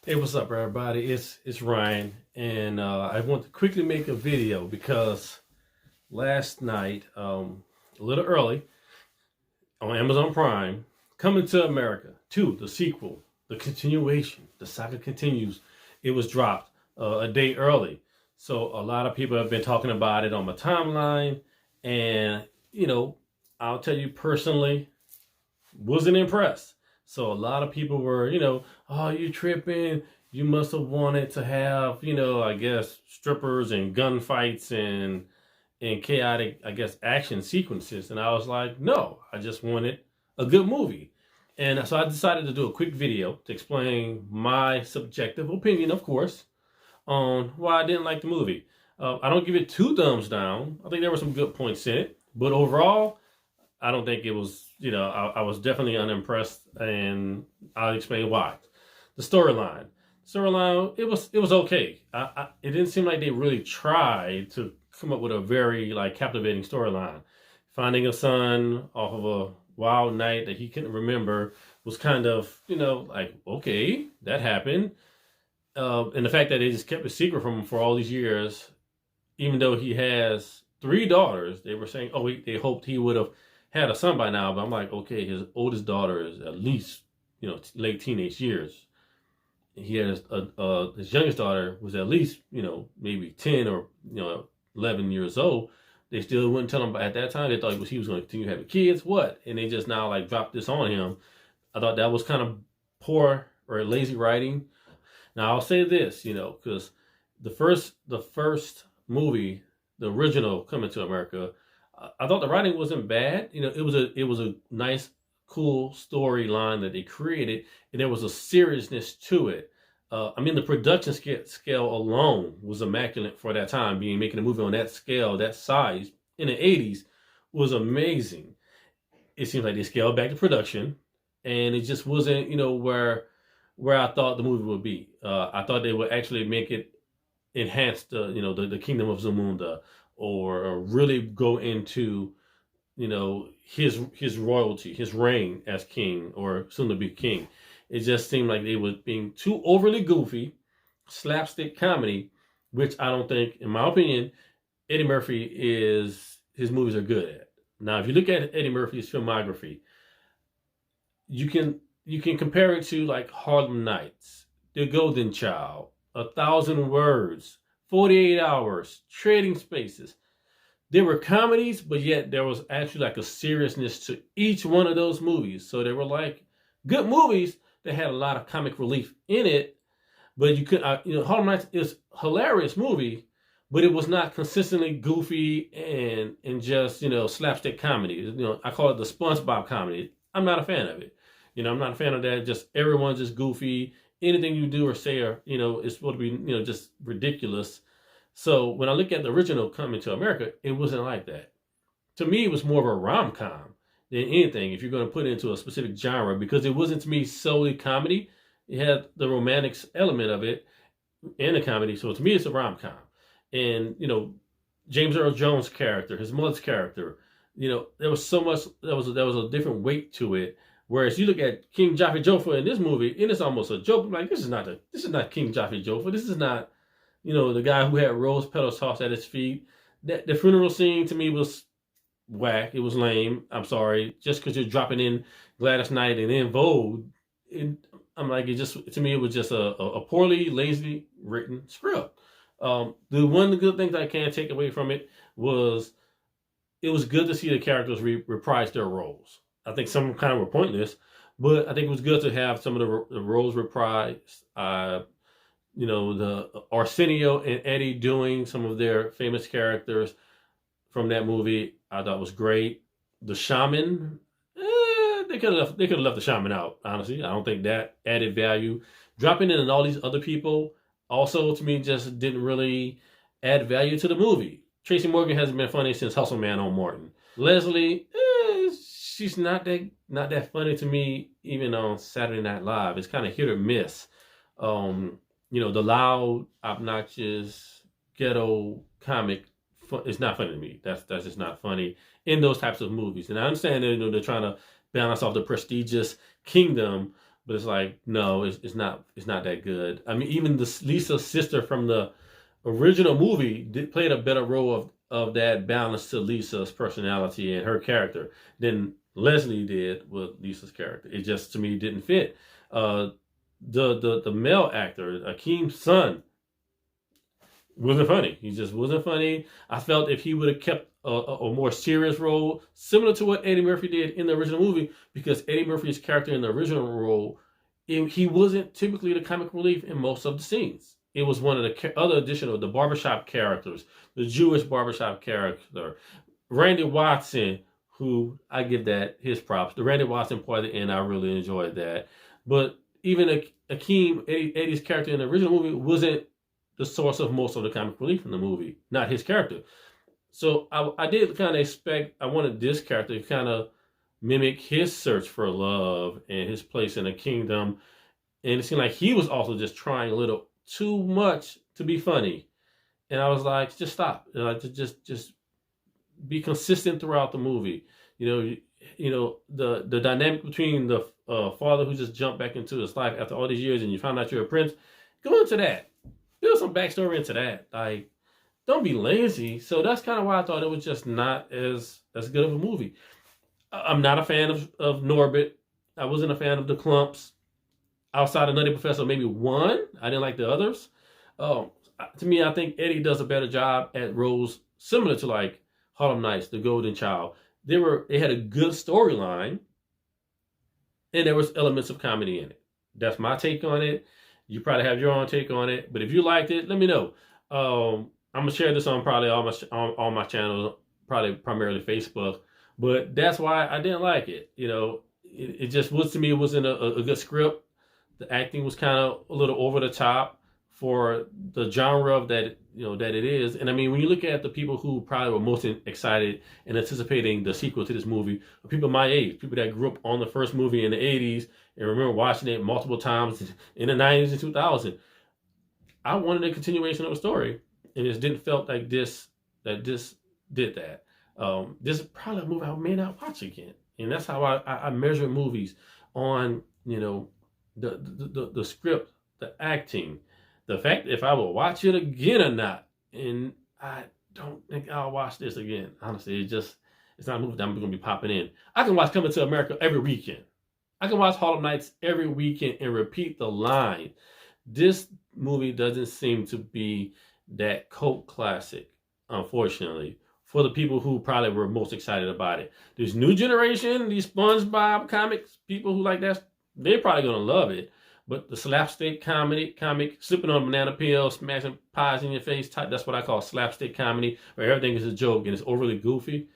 Hey, what's up, everybody? It's Ryan, and I want to quickly make a video because last night, a little early, on Amazon Prime, Coming to America 2, the sequel, the continuation, the saga continues. It was dropped a day early, so a lot of people have been talking about it on my timeline, and I'll tell you personally, wasn't impressed. So a lot of people were, oh, you tripping. You must have wanted to have, I guess strippers and gunfights and chaotic, I guess, action sequences. And I was like, no, I just wanted a good movie. And so I decided to do a quick video to explain my subjective opinion, of course, on why I didn't like the movie. I don't give it 2 thumbs down. I think there were some good points in it, but overall, I don't think it was, I was definitely unimpressed, and I'll explain why. The storyline, it was okay. It didn't seem like they really tried to come up with a very captivating storyline. Finding a son off of a wild night that he couldn't remember was kind of, okay, that happened. And the fact that they just kept it secret from him for all these years, even though he has 3 daughters, they were saying, oh, they hoped he would have had a son by now, but I'm like, okay, his oldest daughter is at least, late teenage years. He has his youngest daughter was at least, maybe 10 or 11 years old. They still wouldn't tell him at that time. They thought he was going to continue having kids. What? And they just now dropped this on him. I thought that was kind of poor or lazy writing. Now I'll say this, because the first movie, the original Coming to America, I thought the writing wasn't bad. It was a nice, cool storyline that they created, and there was a seriousness to it. The production scale alone was immaculate for that time. Making a movie on that scale, that size in the '80s was amazing. It seems like they scaled back the production, and it just wasn't, where I thought the movie would be. I thought they would actually make it enhance the Kingdom of Zamunda, or really go into his royalty, his reign as king or soon to be king. It just seemed like they were being too overly goofy, slapstick comedy, which I don't think, in my opinion, Eddie Murphy his movies are good at. Now, if you look at Eddie Murphy's filmography, you can compare it to Harlem Nights, The Golden Child, 1,000 Words, 48 Hours, Trading Spaces. There were comedies, but yet there was actually a seriousness to each one of those movies. So they were good movies that had a lot of comic relief in it. But you could, Harlem Nights is a hilarious movie, but it was not consistently goofy and just, slapstick comedy. I call it the SpongeBob comedy. I'm not a fan of it. I'm not a fan of that. Just everyone's just goofy. Anything you do or say is supposed to be, just ridiculous. So when I look at the original Coming to America, it wasn't like that. To me, it was more of a rom-com than anything, if you're going to put it into a specific genre, because it wasn't, to me, solely comedy. It had the romantic element of it and the comedy. So to me, it's a rom-com. And, James Earl Jones' character, his mother's character, there was so much, there was a different weight to it. Whereas you look at King Jaffe Joffer in this movie, and it's almost a joke. I'm like, this is not King Jaffe Joffer. This is not, the guy who had rose petals tossed at his feet. The funeral scene to me was whack. It was lame. I'm sorry. Just because you're dropping in Gladys Knight and then Vogue, I'm like, to me, it was just a poorly, lazy written script. The one of the good things I can take away from it was good to see the characters reprise their roles. I think some kind of were pointless, but I think it was good to have some of the roles reprised. The Arsenio and Eddie doing some of their famous characters from that movie, I thought was great. The shaman, they could have left the shaman out. Honestly, I don't think that added value. Dropping in all these other people also, to me, just didn't really add value to the movie. Tracy Morgan hasn't been funny since Hustle Man on Martin. Leslie, she's not that funny to me, even on Saturday Night Live. It's kind of hit or miss. The loud, obnoxious, ghetto comic is not funny to me. That's just not funny in those types of movies. And I understand that they're trying to balance off the prestigious Kingdom but it's like, no, it's not that good. I mean, even the Lisa's sister from the original movie played a better role of that balance to Lisa's personality and her character than Leslie did with Lisa's character. It just, to me, didn't fit. Uh, the male actor, Akeem's son, wasn't funny. He just wasn't funny. I felt if he would have kept a more serious role, similar to what Eddie Murphy did in the original movie, because Eddie Murphy's character in the original role, he wasn't typically the comic relief in most of the scenes. It was one of the other additional, the barbershop characters, the Jewish barbershop character, Randy Watson, who I give that his props. The Randy Watson part at the end, I really enjoyed that. But even Akeem, Eddie's character in the original movie, wasn't the source of most of the comic relief in the movie, not his character. So I did kind of expect, I wanted this character to kind of mimic his search for love and his place in the kingdom. And it seemed like he was also just trying a little too much to be funny. And I was like, just stop. Just be consistent throughout the movie. You know, the dynamic between the father who just jumped back into his life after all these years and you found out you're a prince, go into that. Build some backstory into that. Like, don't be lazy. So that's kind of why I thought it was just not as good of a movie. I'm not a fan of Norbit. I wasn't a fan of the Clumps. Outside of Nutty Professor, maybe one. I didn't like the others. To me, I think Eddie does a better job at roles similar to like Harlem Nights, The Golden Child. They had a good storyline, and there was elements of comedy in it. That's my take on it. You probably have your own take on it, but if you liked it, let me know. I'm gonna share this on probably all my channels, probably primarily Facebook. But that's why I didn't like it. You know, it just was, to me, it wasn't a good script. The acting was kind of a little over the top for the genre of that, that it is. And I mean, when you look at the people who probably were most excited and anticipating the sequel to this movie, are people my age, people that grew up on the first movie in the 80s and remember watching it multiple times in the 90s and 2000. I wanted a continuation of a story, and it didn't felt like this did that. This is probably a movie I may not watch again, and that's how I measure movies on, the script, the acting, the fact if I will watch it again or not. And I don't think I'll watch this again. Honestly, it's not a movie that I'm going to be popping in. I can watch Coming to America every weekend. I can watch Harlem Nights every weekend and repeat the line. This movie doesn't seem to be that cult classic, unfortunately, for the people who probably were most excited about it. This new generation, these SpongeBob comics, people who like that, they're probably going to love it. But the slapstick comic, slipping on a banana peel, smashing pies in your face, that's what I call slapstick comedy, where everything is a joke and it's overly goofy.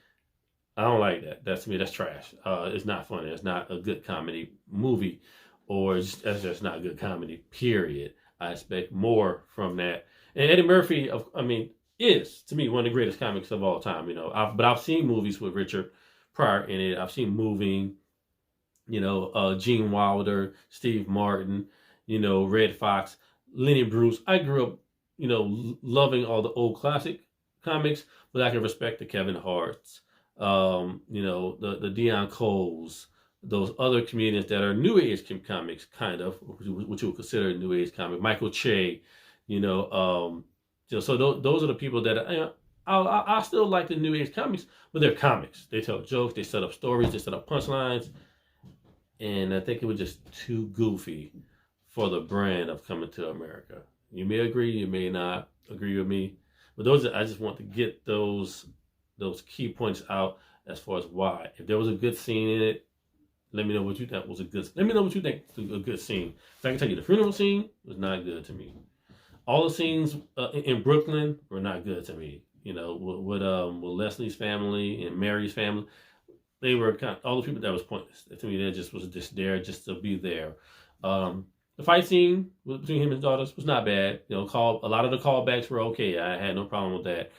I don't like that. To me, that's trash. It's not funny. It's not a good comedy movie, or that's just not good comedy, period. I expect more from that. And Eddie Murphy, is, to me, one of the greatest comics of all time, but I've seen movies with Richard Pryor in it. I've seen Moving, Gene Wilder, Steve Martin, Red Fox, Lenny Bruce. I grew up, loving all the old classic comics, but I can respect the Kevin Harts, the Deion Coles, those other comedians that are new age comics, kind of, which you would consider a new age comic. Michael Che, so those are the people that I still like the new age comics, but they're comics. They tell jokes, they set up stories, they set up punchlines. And I think it was just too goofy for the brand of Coming to America. You may agree, you may not agree with me, but I just want to get those key points out as far as why. If there was a good scene in it, let me know what you think was a good. Let me know what you think was a good scene. So I can tell you, the funeral scene was not good to me. All the scenes in Brooklyn were not good to me. With Leslie's family and Mary's family. They were all the people that was pointless. To me, they just was just there just to be there. The fight scene between him and his daughters was not bad. A lot of the callbacks were okay. I had no problem with that.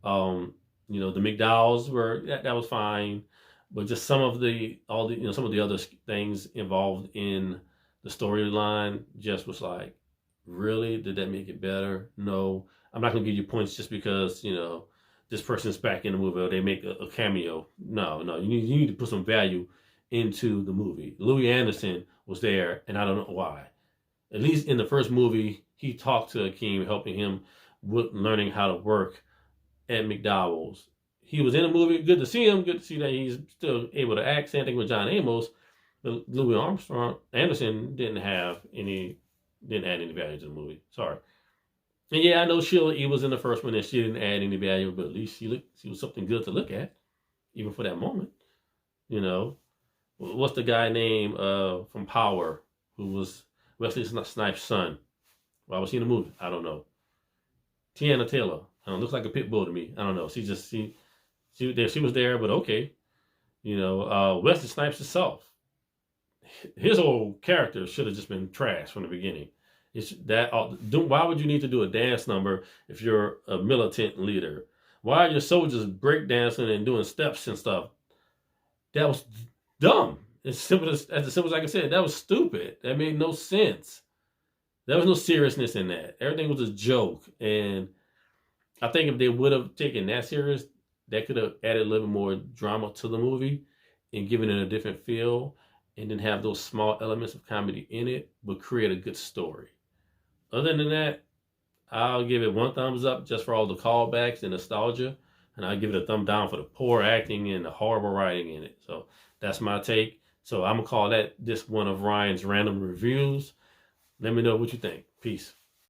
The McDowells that was fine, but just some of the other things involved in the storyline just was like, really? Did that make it better? No. I'm not gonna give you points just because this person's back in the movie or they make a cameo. No, you need to put some value into the movie. Louie Anderson was there, and I don't know why. At least in the first movie, he talked to Akeem, helping him with learning how to work at McDowell's. He was in the movie. Good to see him. Good to see that he's still able to act. Same thing with John Amos. But Louie Anderson didn't add any value to the movie. Sorry. And yeah, I know Sheila E. was in the first one and she didn't add any value, but at least she was something good to look at, even for that moment. You know, what's the guy named from Power who was Wesley Snipes' son? Why was he in the movie? I don't know. Tiana Taylor. Looks like a pit bull to me. I don't know. She was there, but okay. You know, Wesley Snipes himself. His whole character should have just been trash from the beginning. Why would you need to do a dance number if you're a militant leader? Why are your soldiers breakdancing and doing steps and stuff? That was dumb. As simple as I can say it, that was stupid. That made no sense. There was no seriousness in that. Everything was a joke. And I think if they would have taken that serious, that could have added a little more drama to the movie and given it a different feel, and then have those small elements of comedy in it, but create a good story. Other than that, I'll give it 1 thumbs up just for all the callbacks and nostalgia, and I'll give it a thumb down for the poor acting and the horrible writing in it. So that's my take. So I'm going to call this one of Ryan's random reviews. Let me know what you think. Peace.